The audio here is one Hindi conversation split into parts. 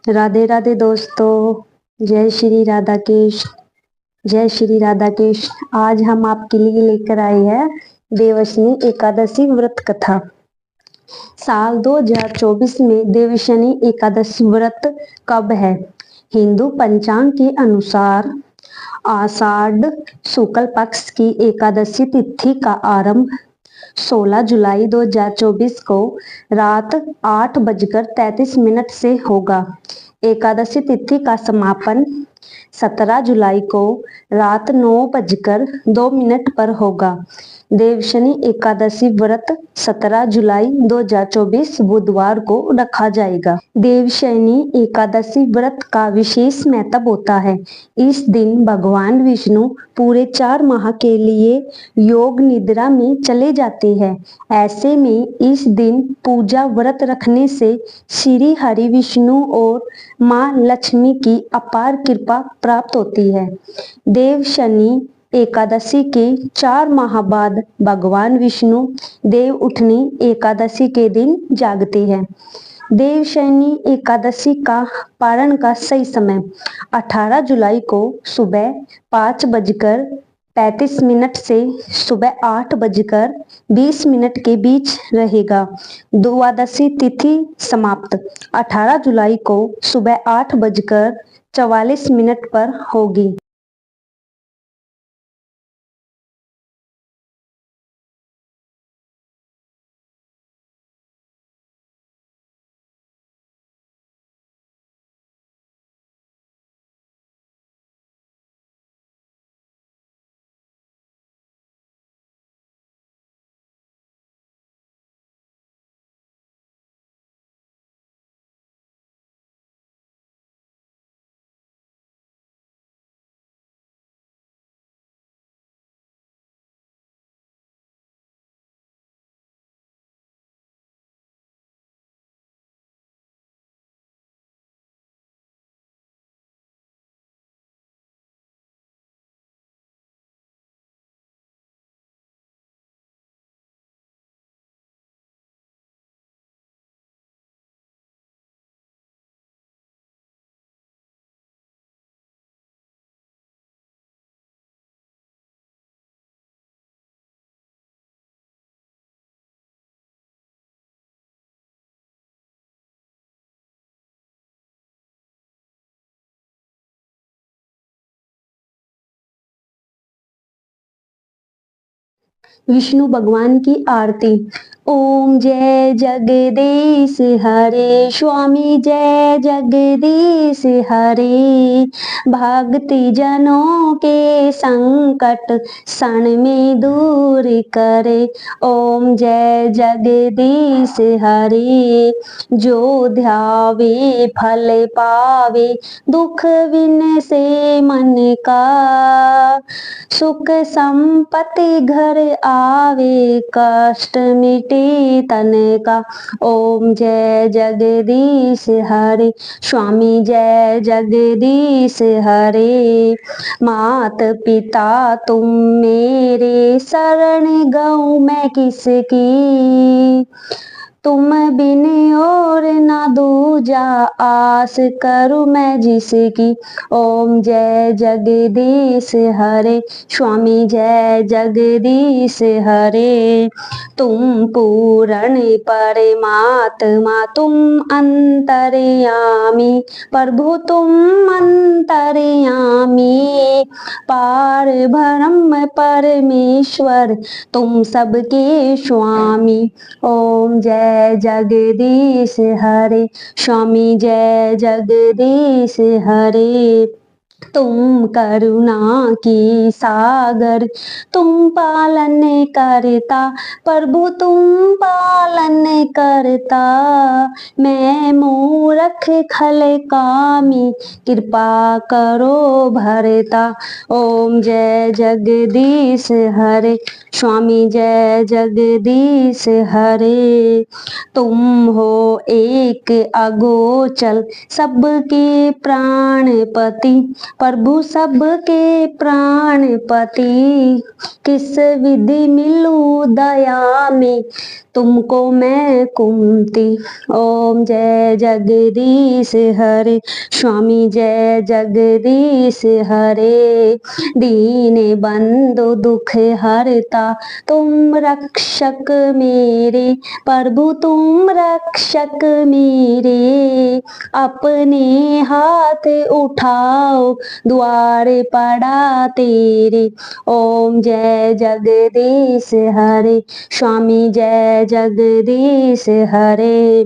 राधे राधे दोस्तों। जय श्री राधा कृष्ण। जय श्री राधा कृष्ण। आज हम आपके लिए लेकर आए हैं देवशनी एकादशी व्रत कथा। साल 2024 में देवशनी एकादशी व्रत कब है? हिंदू पंचांग के अनुसार आषाढ़ शुक्ल पक्ष की एकादशी तिथि का आरंभ 16 जुलाई 2024 को रात 8:33 से होगा। एकादशी तिथि का समापन 17 जुलाई को रात 9:02 पर होगा। देवशनी एकादशी व्रत 17 जुलाई 2024 बुधवार को रखा जाएगा। देवशनी एकादशी व्रत का विशेष महत्व होता है। इस दिन भगवान विष्णु पूरे 4 माह के लिए योग निद्रा में चले जाते हैं। ऐसे में इस दिन पूजा व्रत रखने से श्री हरि विष्णु और माँ लक्ष्मी की अपार कृपा प्राप्त होती है। देवशनी एकादशी के 4 माह बाद भगवान विष्णु देव उठनी एकादशी के दिन जागते हैं। देवशनी एकादशी का पारण का सही समय 18 जुलाई को सुबह 5:35 से सुबह 8:20 के बीच रहेगा। द्वादशी तिथि समाप्त 18 जुलाई को सुबह 8:44 पर होगी। विष्णु भगवान की आरती। ओम जय जगदीश हरे स्वामी जय जगदीश हरे। भक्ति जनों के संकट क्षण में दूर करे। ओम जय जगदीश हरे। जो ध्यावे फल पावे दुख विन से मन का। सुख संपत्ति घर आवे कष्ट मिटे तन का। ओम जय जगदीश हरे स्वामी जय जगदीश हरे। मात पिता तुम मेरे शरण गऊं मैं किसकी। तुम बिन और ना दूजा आस करूं मैं जिसकी। ओम जय जगदीश हरे स्वामी जय जगदीश हरे। तुम पूर्ण परमात्मा तुम अंतर्यामी। प्रभु तुम अंतर्यामी। पार ब्रह्म परमेश्वर तुम सबके स्वामी। ओम जय जगदीश हरे स्वामी जय जगदीश हरे। तुम करुणा की सागर तुम पालन करता। प्रभु तुम पालन करता। मैं मूर्ख खल कामी कृपा करो भरता। ओम जय जगदीश हरे स्वामी जय जगदीश हरे। तुम हो एक अगोचर सबके प्राणपति। प्रभु सबके प्राणपति, किस विधि मिलूं दया में तुमको मैं कुमति। ओम जय जगदीश हरे, स्वामी जय जगदीश हरे। दीन बंधु दुख हरता, तुम रक्षक मेरे, प्रभु तुम रक्षक मेरे। अपने हाथ उठाओ, द्वार पड़ा तेरे। ओम जय जगदीश हरे, स्वामी जय जगदीश हरे।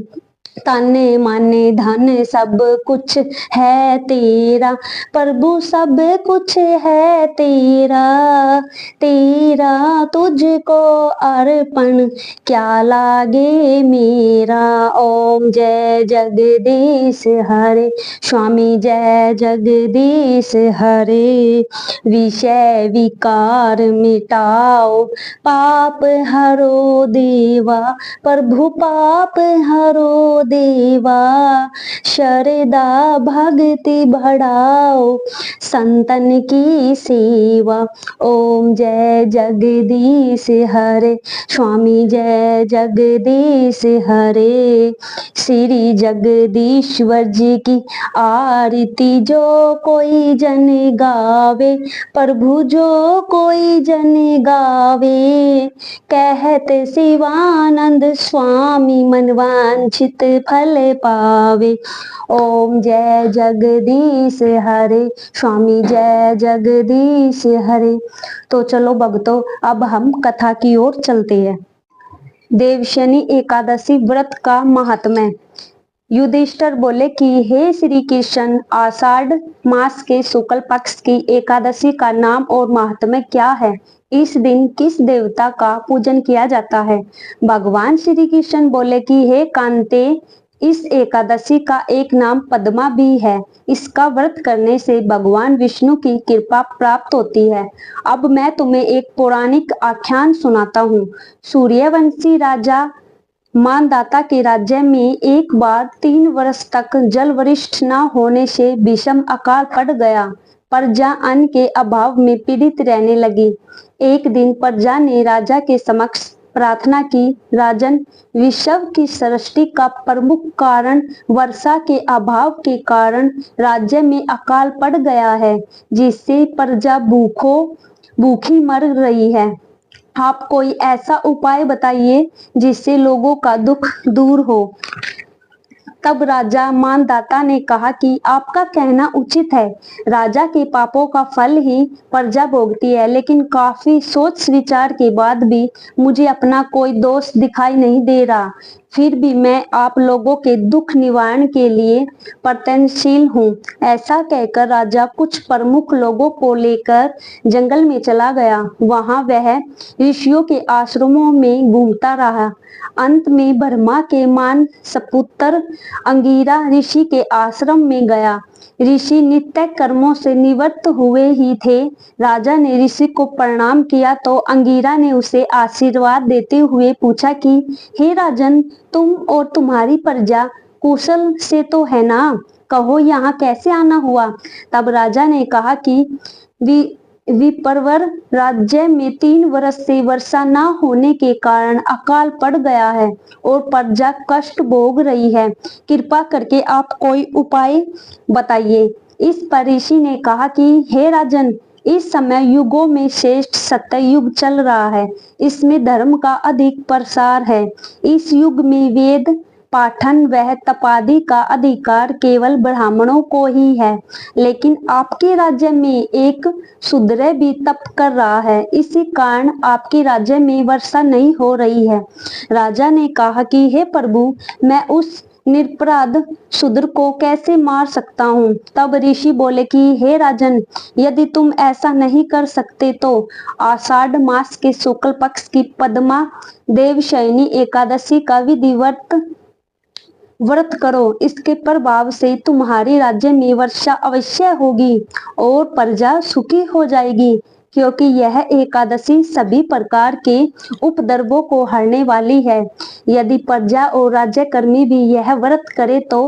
तन मन धन सब कुछ है तेरा, प्रभु सब कुछ है तेरा। तेरा तुझको अर्पण क्या लागे मेरा। ओम जय जगदीश हरे, स्वामी जय जगदीश हरे। विषय विकार मिटाओ, पाप हरो देवा, प्रभु पाप हरो देवा। शरदा भक्ति बढ़ाओ, संतन की सेवा। ओम जय जगदीश हरे, स्वामी जय जगदीश हरे। श्री जगदीश्वर जी की आरती जो कोई जन गावे, प्रभु जो कोई जन गावे। कहते शिवानंद स्वामी मन वांछित फल पावे। ओम जय जगदीश हरे, स्वामी जय जगदीश हरे। तो चलो भक्तों, अब हम कथा की ओर चलते हैं। देवशनी एकादशी व्रत का महात्म्य। युधिष्ठिर बोले कि हे श्री कृष्ण, आषाढ़ मास के शुक्ल पक्ष की एकादशी का नाम और महात्म्य क्या है? इस दिन किस देवता का पूजन किया जाता है? भगवान श्री कृष्ण बोले कि हे कांते, इस एकादशी का एक नाम पद्मा भी है। इसका व्रत करने से भगवान विष्णु की कृपा प्राप्त होती है। अब मैं तुम्हें एक पौराणिक आख्यान सुनाता हूँ। सूर्यवंशी राजा मानदाता के राज्य में एक बार 3 वर्ष तक जल वृष्टि न होने से भीषण अकाल पड़ गया। प्रजा अन्न के अभाव में पीड़ित रहने लगी। एक दिन प्रजा ने राजा के समक्ष प्रार्थना की, राजन, विश्व की सृष्टि का प्रमुख कारण वर्षा के अभाव के कारण राज्य में अकाल पड़ गया है, जिससे प्रजा भूखी मर रही है। आप कोई ऐसा उपाय बताइए जिससे लोगों का दुख दूर हो। तब राजा मानदाता ने कहा कि आपका कहना उचित है। राजा के पापों का फल ही प्रजा भोगती है, लेकिन काफी सोच विचार के बाद भी मुझे अपना कोई दोष दिखाई नहीं दे रहा। फिर भी मैं आप लोगों के दुख निवारण के लिए प्रयत्नशील हूँ। ऐसा कहकर राजा कुछ प्रमुख लोगों को लेकर जंगल में चला गया। वहां वह ऋषियों के आश्रमों में घूमता रहा। अंत में ब्रह्मा के मान सपुत्र अंगिरा ऋषि के आश्रम में गया। ऋषि नित्य कर्मों से निवृत्त हुए ही थे। राजा ने ऋषि को प्रणाम किया तो अंगिरा ने उसे आशीर्वाद देते हुए पूछा कि हे राजन, तुम और तुम्हारी प्रजा कुशल से तो है ना? कहो यहाँ कैसे आना हुआ? तब राजा ने कहा कि विप्रवर राज्य में 3 वर्ष से वर्षा न होने के कारण अकाल पड़ गया है और प्रजा कष्ट भोग रही है। कृपा करके आप कोई उपाय बताइए। इस पर ऋषि ने कहा कि हे राजन, इस समय युगों में श्रेष्ठ सत्य युग चल रहा है। इसमें धर्म का अधिक प्रसार है। इस युग में वेद पाठन व तपादि का अधिकार केवल ब्राह्मणों को ही है। लेकिन आपके राज्य में एक शूद्र भी तप कर रहा है, इसी कारण आपके राज्य में वर्षा नहीं हो रही है। राजा ने कहा कि हे प्रभु, मैं उस निरपराध शूद्र को कैसे मार सकता हूँ? तब ऋषि बोले कि हे राजन, यदि तुम ऐसा नहीं कर सकते तो आषाढ़ मास के शुक्ल पक्ष की पद्मा देवशयनी एकादशी का विधिवत व्रत करो। इसके प्रभाव से तुम्हारे राज्य में वर्षा अवश्य होगी और प्रजा सुखी हो जाएगी, क्योंकि यह एकादशी सभी प्रकार के उपद्रवों को हरने वाली है। यदि प्रजा और राज्यकर्मी भी यह व्रत करे तो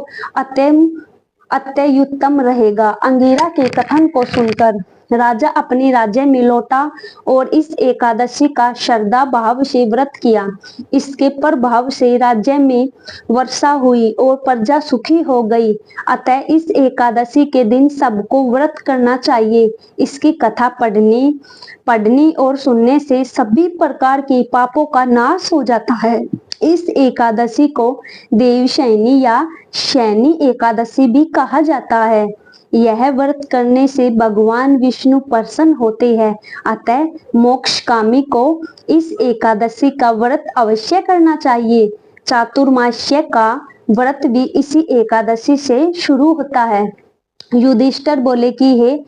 अत्युत्तम रहेगा। अंगिरा के कथन को सुनकर राजा अपने राज्य में लौटा और इस एकादशी का श्रद्धा भाव से व्रत किया। इसके प्रभाव से राज्य में वर्षा हुई और प्रजा सुखी हो गई। अतः इस एकादशी के दिन सबको व्रत करना चाहिए। इसकी कथा पढ़ने और सुनने से सभी प्रकार के पापों का नाश हो जाता है। इस एकादशी को देवशयनी या शयनी एकादशी भी कहा जाता है। यह व्रत करने से भगवान विष्णु प्रसन्न होते हैं। अतः मोक्षकामी को इस एकादशी का व्रत अवश्य करना चाहिए। चातुर्मास्य का व्रत भी इसी एकादशी से शुरू होता है। युधिष्ठिर बोले कि हे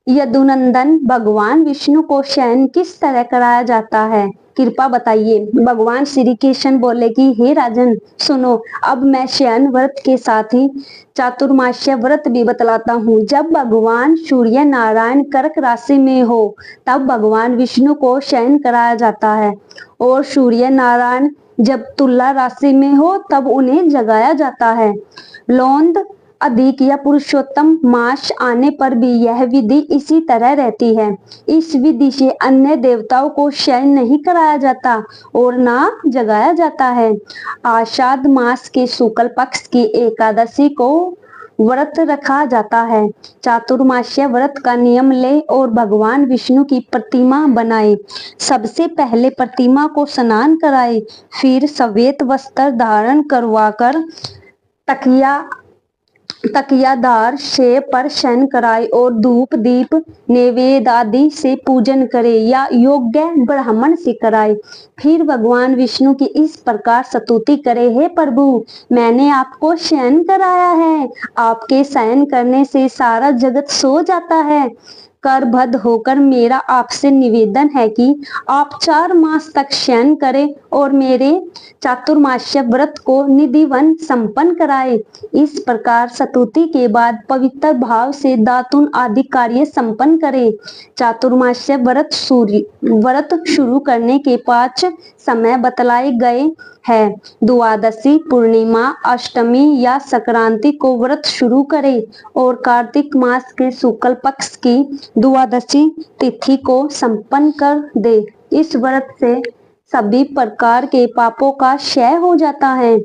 यदुनंदन, भगवान विष्णु को शयन किस तरह कराया जाता है, कृपा बताइए। भगवान श्री कृष्ण बोले कि हे राजन सुनो, अब मैं शयन व्रत के साथ ही चातुर्मास्य व्रत भी बतलाता हूँ। जब भगवान सूर्य नारायण कर्क राशि में हो तब भगवान विष्णु को शयन कराया जाता है, और सूर्य नारायण जब तुला राशि में हो तब उन्हें जगाया जाता है। लौंद अधिक या पुरुषोत्तम मास आने पर भी यह विधि इसी तरह रहती है। इस विधि से अन्य देवताओं को शयन नहीं कराया जाता और ना जगाया जाता है। आषाढ़ मास के शुक्ल पक्ष की एकादशी को व्रत रखा जाता है। चातुर्मास्य व्रत का नियम ले और भगवान विष्णु की प्रतिमा बनाए। सबसे पहले प्रतिमा को स्नान कराए, फिर श्वेत वस्त्र धारण करवाकर तकियादार से पर शयन कराए और धूप दीप नैवेद्य आदि से पूजन करे या योग्य ब्राह्मण से कराए। फिर भगवान विष्णु की इस प्रकार स्तुति करे, हे प्रभु, मैंने आपको शयन कराया है। आपके शयन करने से सारा जगत सो जाता है। करबद्ध होकर मेरा आपसे निवेदन है कि आप 4 मास तक शयन करें और मेरे चातुर्मास्य व्रत को निधिवन संपन्न कराए। इस प्रकार स्तुति के बाद पवित्र भाव से दातुन आदि कार्य संपन्न करें। चातुर्मास्य व्रत शुरू करने के 5 समय बतलाए गए हैं। द्वादशी, पूर्णिमा, अष्टमी या संक्रांति को व्रत शुरू करें और कार्तिक मास के शुक्ल पक्ष की द्वादशी तिथि को संपन्न कर दे। इस व्रत से सभी प्रकार के पापों का क्षय हो जाता है।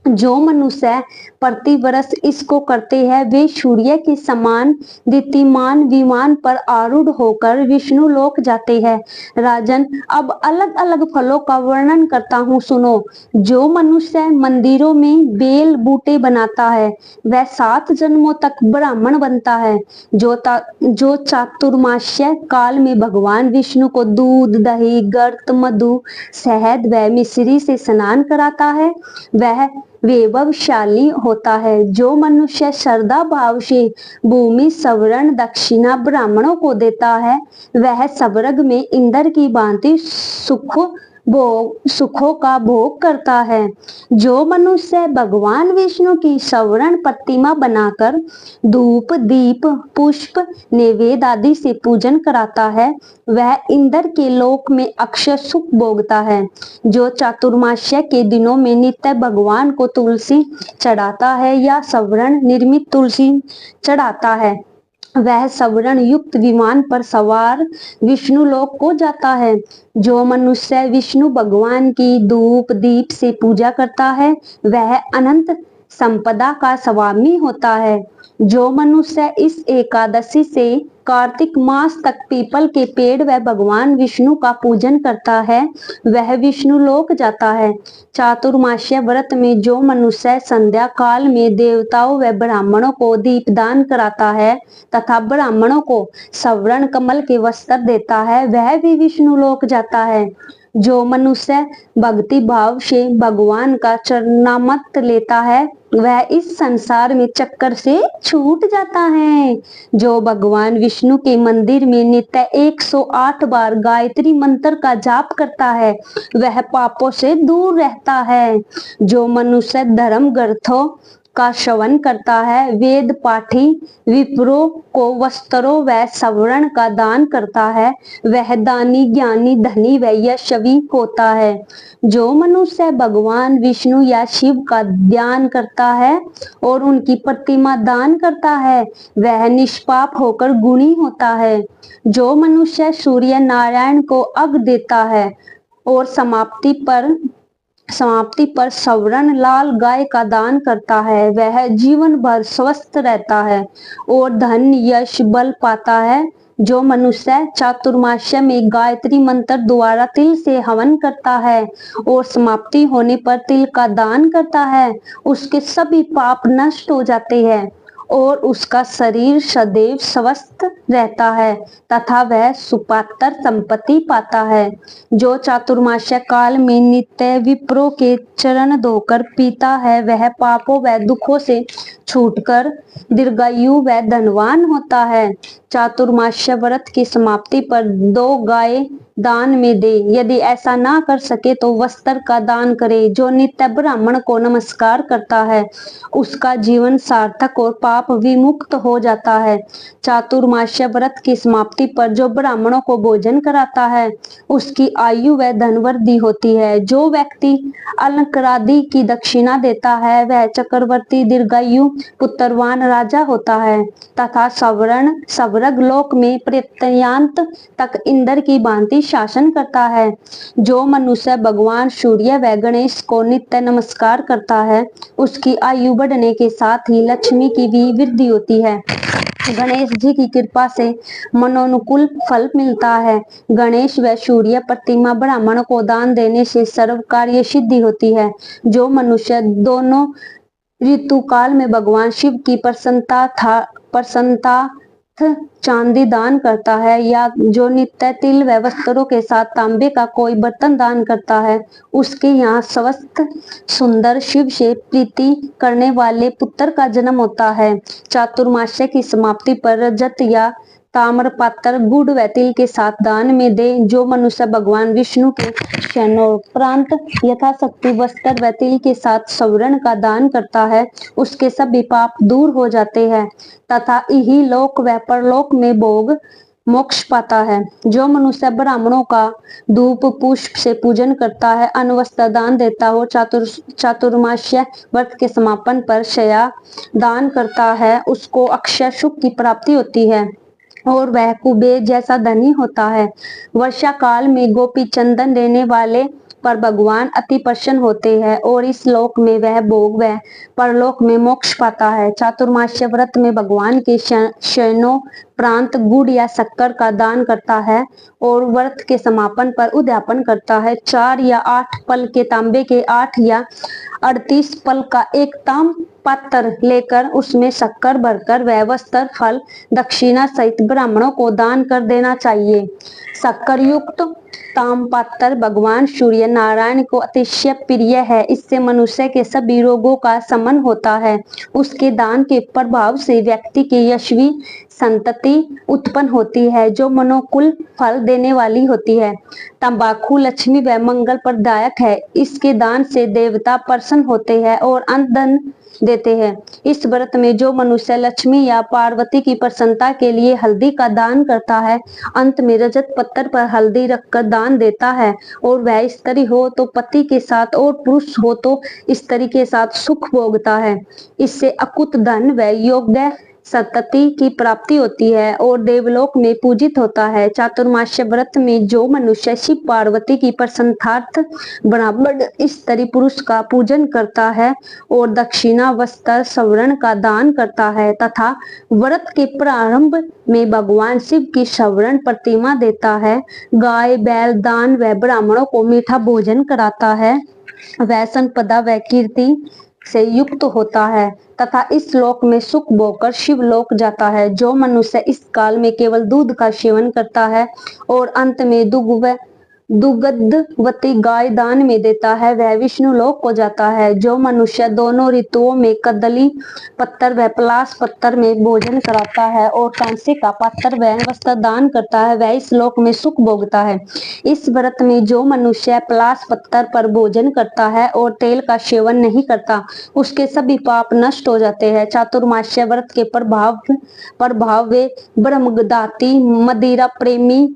जो मनुष्य प्रति वर्ष इसको करते हैं वे सूर्य के समान दीप्तिमान विमान पर आरूढ़ होकर विष्णु लोक जाते हैं। राजन, अब अलग अलग फलों का वर्णन करता हूँ, सुनो। जो मनुष्य मंदिरों में बेल बूटे बनाता है वह 7 जन्मों तक ब्राह्मण बनता है। जो चातुर्मास्य काल में भगवान विष्णु को दूध, दही, गर्त, मधु, शहद व मिश्री से स्नान कराता है वह वैभवशाली होता है। जो मनुष्य श्रद्धा भाव से भूमि सवर्ण दक्षिणा ब्राह्मणों को देता है वह स्वर्ग में इंद्र की भांति सुखों का भोग करता है। जो मनुष्य भगवान विष्णु की स्वर्ण प्रतिमा बनाकर धूप दीप पुष्प नैवेद्य आदि से पूजन कराता है वह इंद्र के लोक में अक्षय सुख भोगता है। जो चातुर्मास्य के दिनों में नित्य भगवान को तुलसी चढ़ाता है या स्वर्ण निर्मित तुलसी चढ़ाता है वह स्वर्ण युक्त विमान पर सवार विष्णु लोक को जाता है। जो मनुष्य विष्णु भगवान की धूप दीप से पूजा करता है वह अनंत संपदा का स्वामी होता है। जो मनुष्य इस एकादशी से कार्तिक मास तक पीपल के पेड़ व भगवान विष्णु का पूजन करता है वह विष्णु लोक जाता है। चातुर्मास्य व्रत में जो मनुष्य संध्या काल में देवताओं व ब्राह्मणों को दीपदान कराता है तथा ब्राह्मणों को स्वर्ण कमल के वस्त्र देता है वह भी विष्णु लोक जाता है। जो मनुष्य भक्ति भाव से भगवान का चरणामृत लेता है वह इस संसार में चक्कर से छूट जाता है। जो भगवान विष्णु के मंदिर में नित्य 108 बार गायत्री मंत्र का जाप करता है वह पापों से दूर रहता है। जो मनुष्य धर्म ग्रंथों का श्रवण करता है, वेद पाठी विप्रों को वस्त्रों व सवर्ण का दान करता है, वह दानी ज्ञानी धनी व यशस्वी होता है। जो मनुष्य भगवान विष्णु या शिव का ध्यान करता है और उनकी प्रतिमा दान करता है, वह निष्पाप होकर गुणी होता है। जो मनुष्य सूर्य नारायण को अर्घ देता है और समाप्ति पर सवर्ण लाल गाय का दान करता है, वह जीवन भर स्वस्थ रहता है और धन यश बल पाता है। जो मनुष्य चातुर्मास्य में गायत्री मंत्र द्वारा तिल से हवन करता है और समाप्ति होने पर तिल का दान करता है, उसके सभी पाप नष्ट हो जाते हैं और उसका शरीर सदैव स्वस्थ रहता है तथा वह सुपात्र संपत्ति पाता है। जो चातुर्मास्य काल में नित्य विप्रों के चरण धोकर पीता है, वह पापों व दुखों से छूटकर दीर्घायु व धनवान होता है। चातुर्मास्य व्रत की समाप्ति पर 2 गाय दान में दे, यदि ऐसा ना कर सके तो वस्त्र का दान करे। जो नित्य ब्राह्मण को नमस्कार करता है, उसका जीवन सार्थक और पाप विमुक्त हो जाता है। चातुर्मास्य व्रत की समाप्ति पर जो ब्राह्मणों को भोजन कराता है, उसकी आयु व धनवृद्धि होती है। जो व्यक्ति अलंकारादि की दक्षिणा देता है, वह चक्रवर्ती दीर्घायु पुत्रवान राजा होता है तथा स्वर्ग लोक में प्रत्ययांत तक इंद्र की भांति शासन करता है। जो मनुष्य भगवान सूर्य व गणेश को नित्य नमस्कार करता है, उसकी आयु बढ़ने के साथ ही लक्ष्मी की भी वृद्धि होती है। गणेश जी की कृपा से मनोनुकूल फल मिलता है। गणेश व सूर्य प्रतिमा ब्राह्मण को दान देने से सर्व कार्य सिद्धि होती है। जो मनुष्य दोनों ऋतु काल में भगवान शिव की प्रसन्नता चांदी दान करता है, या जो नित्य तिल व वस्त्रों के साथ तांबे का कोई बर्तन दान करता है, उसके यहाँ स्वस्थ सुंदर शिव से प्रीति करने वाले पुत्र का जन्म होता है। चातुर्मास्य की समाप्ति पर रजत या ताम्र पात्र गुड़ व तिल के साथ दान में दे। जो मनुष्य भगवान विष्णु के शयनोपरांत यथाशक्ति वस्त्र व तिल के साथ स्वर्ण का दान करता है, उसके सभी पाप दूर हो जाते हैं तथा इही लोक व परलोक में भोग मोक्ष पाता है। जो मनुष्य ब्राह्मणों का धूप पुष्प से पूजन करता है, अन्न वस्त्र दान देता हो, चातुर्मास्य व्रत के समापन पर शया दान करता है, उसको अक्षय सुख की प्राप्ति होती है और वह कुबेर जैसा धनी होता है। वर्षा काल में गोपी चंदन देने वाले पर भगवान अति प्रसन्न होते हैं और इस लोक में वह भोग व परलोक में मोक्ष पाता है। चातुर्मास्य व्रत में भगवान के शयनोपरांत गुड़ या शक्कर का दान करता है और व्रत के समापन पर उद्यापन करता है। 4 या 8 पल के तांबे के 8 या 38 पल का एक ताम पात्र लेकर उसमें शक्कर भरकर वह वस्त्र फल दक्षिणा सहित ब्राह्मणों को दान कर देना चाहिए। शक्कर युक्त ताम पात्र भगवान सूर्य नारायण को अतिशय प्रिय है। इससे मनुष्य के सभी रोगों का शमन होता है। उसके दान के प्रभाव से व्यक्ति की यशस्वी संतति उत्पन्न होती है, जो मनोकुल फल देने वाली होती है। तंबाकू लक्ष्मी व मंगल प्रदायक है। इसके दान से देवता प्रसन्न होते हैं और धन देते हैं। इस व्रत में जो मनुष्य लक्ष्मी या पार्वती की प्रसन्नता के लिए हल्दी का दान करता है, अंत में रजत पत्थर पर हल्दी रखकर दान देता है और वह स्त्री हो तो पति के साथ और पुरुष हो तो स्त्री के साथ सुख भोगता है। इससे अकुत धन व योग्य संतति की प्राप्ति होती है और देवलोक में पूजित होता है। चातुर्मास्य व्रत में जो मनुष्य शिव पार्वती की प्रसन्नार्थ ब्राह्मण स्त्री पुरुष का पूजन करता है और दक्षिणा वस्त्र स्वर्ण का दान करता है तथा व्रत के प्रारंभ में भगवान शिव की स्वर्ण प्रतिमा देता है, गाय बैल दान व ब्राह्मणों को मीठा भोजन कराता है, वह संपदा व कीर्ति से युक्त होता है तथा इस लोक में सुख भोगकर शिव लोक जाता है। जो मनुष्य इस काल में केवल दूध का सेवन करता है और अंत में दुग्ध व दुग्धवती गाय दान में देता है वह विष्णु लोक को जाता है। जो मनुष्य दोनों ऋतुओं में कदली पत्तर व पलाश पत्तर में भोजन कराता है और कांसे का पात्र व वस्त्र दान करता है वह इस लोक में सुख भोगता है। इस व्रत में जो मनुष्य पलाश पत्तर पर भोजन करता है और तेल का सेवन नहीं करता उसके सभी पाप नष्ट हो जाते हैं। चातुर्मास्य व्रत के प्रभाव वे ब्रह्मदाती, मदिरा प्रेमी,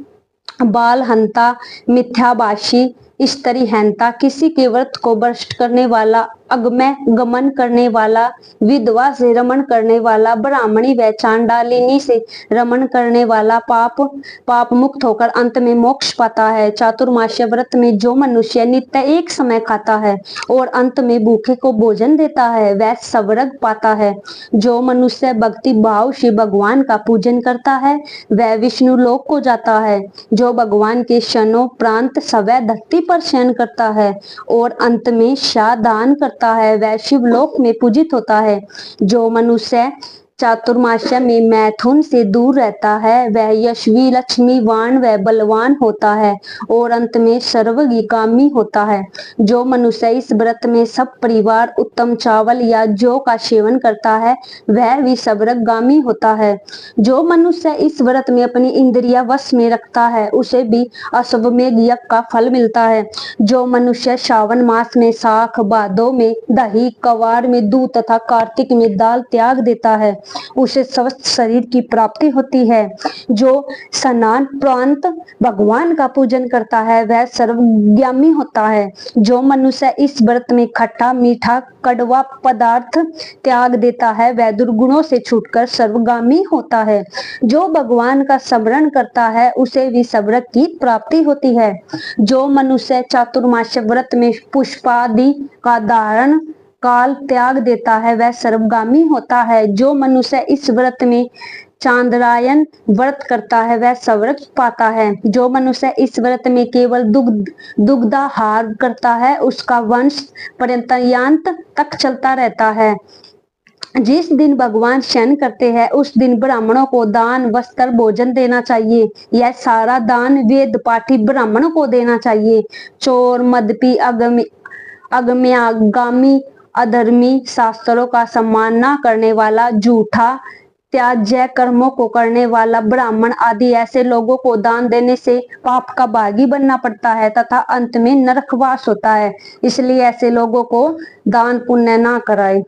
बाल हंता, मिथ्याभाषी, स्त्री हंता, किसी के व्रत को भ्रष्ट करने वाला, अगमय गमन करने वाला, विधवा से रमण करने वाला, ब्राह्मणी व चांडालिनी से रमण करने वाला पाप मुक्त होकर अंत में मोक्ष पाता है। चातुर्मास्य व्रत में जो मनुष्य नित्य एक समय खाता है और अंत में भूखे को भोजन देता है वह स्वर्ग पाता है। जो मनुष्य भक्ति भाव से भगवान का पूजन करता है वह विष्णु लोक को जाता है। जो भगवान के शनो प्रांत सवै धरती पर शयन करता है और अंत में दान करता है वह शिवलोक में पूजित होता है। जो मनुष्य चातुर्मास्य में मैथुन से दूर रहता है वह यशवी, लक्ष्मीवान व बलवान होता है और अंत में सर्वगामी होता है। जो मनुष्य इस व्रत में सब परिवार उत्तम चावल या जौ का सेवन करता है वह भी सर्वगामी होता है। जो मनुष्य इस व्रत में अपनी इंद्रिया वश में रखता है उसे भी अश्वमेध यज्ञ का फल मिलता है। जो मनुष्य श्रावण मास में साख, भादों में दही, कवार में दूध तथा कार्तिक में दाल त्याग देता है उसे स्वस्थ शरीर की प्राप्ति होती है। जो स्नान प्रांत भगवान का पूजन करता है वह सर्वज्ञानी होता है। जो मनुष्य इस व्रत में खट्टा, मीठा, कड़वा पदार्थ त्याग देता है वह दुर्गुणों से छूटकर सर्वगामी होता है। जो भगवान का स्मरण करता है उसे भी स्वर्ग की प्राप्ति होती है। जो मनुष्य चातुर्मास्य व्रत में पुष्पादि का धारण काल त्याग देता है वह सर्वगामी होता है। जो मनुष्य इस व्रत में चांद्रायन व्रत करता है वह स्वर्ग पाता है। जो मनुष्य इस व्रत में केवल दुग्धाहार करता है उसका वंश पर्यंत तक चलता रहता है। जिस दिन भगवान शयन करते हैं उस दिन ब्राह्मणों को दान, वस्त्र, भोजन देना चाहिए। यह सारा दान वेद पाठी ब्राह्मणों को देना चाहिए। चोर, मदपी, अगम्यागामी, अधर्मी, शास्त्रों का सम्मान न करने वाला, झूठा, त्याज्य कर्मों को करने वाला, ब्राह्मण आदि ऐसे लोगों को दान देने से पाप का भागी बनना पड़ता है तथा अंत में नरकवास होता है। इसलिए ऐसे लोगों को दान पुण्य ना कराए।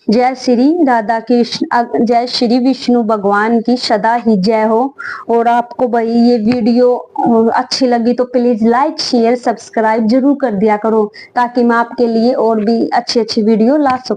जय श्री राधा कृष्ण, जय श्री विष्णु भगवान की सदा ही जय हो। और आपको भाई ये वीडियो अच्छी लगी तो प्लीज लाइक, शेयर, सब्सक्राइब जरूर कर दिया करो ताकि मैं आपके लिए और भी अच्छी वीडियो ला सकूं।